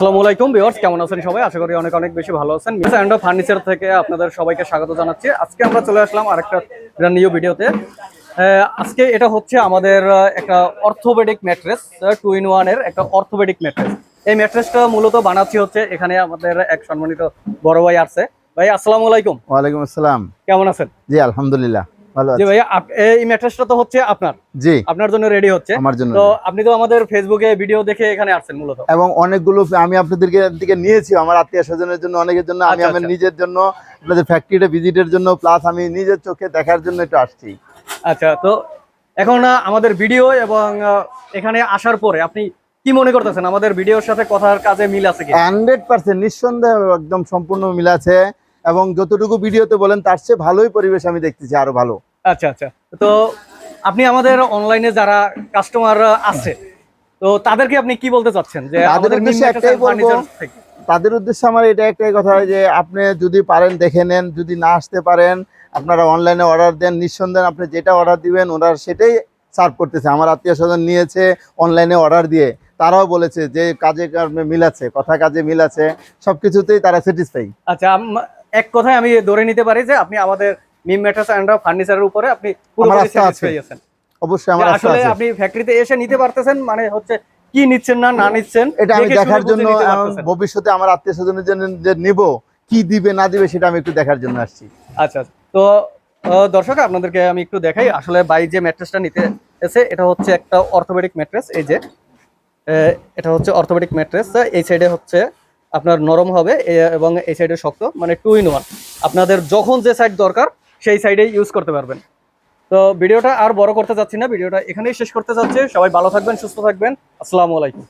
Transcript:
আসসালামু আলাইকুম ভিউয়ার্স, কেমন আছেন সবাই? আশা করি অনেক অনেক বেশি ভালো আছেন। মিস অ্যান্ড ফার্নিচার থেকে আপনাদের সবাইকে স্বাগত জানাচ্ছি। আজকে আমরা চলে আসলাম আরেকটা নিউ ভিডিওতে। আজকে এটা হচ্ছে আমাদের একটা অর্থোপেডিক ম্যাট্রেস, 2 in 1 এর একটা অর্থোপেডিক ম্যাট্রেস। এই ম্যাট্রেসটা মূলত বানাচ্ছি হচ্ছে এখানে আমাদের এক সম্মানিত বড় ভাই আছে। ভাই আসসালামু আলাইকুম। ওয়ালাইকুম আসসালাম। কেমন আছেন? জি আলহামদুলিল্লাহ ভালো জি আছি। ভাই, এই ম্যাট্রেসটা তো হচ্ছে আপনার? জি আপনার জন্য রেডি হচ্ছে। আমার জন্য তো আপনি তো আমাদের ফেসবুকে ভিডিও দেখে এখানে আসছেন মূলত। এবং অনেকগুলো আমি আপনাদেরকে দিকে নিয়েছি আমার আত্মীয় স্বজনের জন্য, অনেকের জন্য, আমি আচ্ছা, আমার আচ্ছা। নিজের জন্য, আপনাদের ফ্যাক্টরিটা ভিজিটের জন্য, প্লাস আমি নিজের চোখে দেখার জন্য একটু আসছি। আচ্ছা, তো এখন আমাদের ভিডিও এবং এখানে আসার পরে আপনি কি মনে করতেছেন, আমাদের ভিডিওর সাথে কথার কাজে মিল আছে কি? 100% নিঃসন্দেহে একদম সম্পূর্ণ মিল আছে, এবং যতটুকু ভিডিওতে বলেন তার চেয়ে ভালোই পরিবেশ আমি দেখতেছি, আরো ভালো। আচ্ছা, আচ্ছা। তো আপনি আমাদের অনলাইনে যারা কাস্টমার আছে, তো তাদেরকে আপনি কি বলতে চাচ্ছেন যে তাদের আমাদের উদ্দেশ্যে একটাই বলবো, তাদের উদ্দেশ্যে আমার এটা একটাই কথা যে আপনি যদি পারেন দেখে নেন, যদি না আসতে পারেন আপনারা অনলাইনে অর্ডার দেন, নিঃসন্দেহে আপনি যেটা অর্ডার দিবেন ওরা সেটাই সার্ভ করতেছে। আমার আত্মীয় স্বজন নিয়েছে অনলাইনে অর্ডার দিয়ে, তারাও বলেছে যে কাজে কর্মে মিল আছে, কথা কাজে মিল আছে, সবকিছুতেই তারা স্যাটিসফাই। আচ্ছা, এক কথায় আমি ধরে নিতে পারি যে আপনি আমাদের মিম ম্যাট্রেস এন্ড ফার্নিচারের উপরে আপনি পুরোপুরি স্যাটিসফাই আছেন। অবশ্যই আমার আস্থা আসলে আছে। আপনি ফ্যাক্টরিতে এসে নিতে পারতেছেন, মানে হচ্ছে কি নিচ্ছেন না না নিচ্ছেন এটা আমি দেখে দেখার শুনে জন্য, বুঝে নিতে পারতেছেন। ভবিষ্যতে আমার আত্মীয় স্বজনের জন্য যে নিব, কি দিবে না দিবে সেটা আমি একটু দেখার জন্য আসছি। আচ্ছা, আচ্ছা। তো দর্শক আপনাদেরকে আমি একটু দেখাই আসলে বাই যে ম্যাট্রেসটা নিতে এসে, এটা হচ্ছে একটা অর্থোপেডিক ম্যাট্রেস। এই যে এটা হচ্ছে অর্থোপেডিক ম্যাট্রেস। এই সাইডে হচ্ছে আপনার নরম হবে এবং এই সাইডে শক্ত, মানে 2 in 1। আপনাদের যখন যে সাইড দরকার সেই সাইডে ইউজ করতে পারবেন। তো ভিডিওটা আর বড় করতে চাচ্ছি না, ভিডিওটা এখানেই শেষ করতে চাচ্ছি। সবাই ভালো থাকবেন, সুস্থ থাকবেন। আসসালামু আলাইকুম।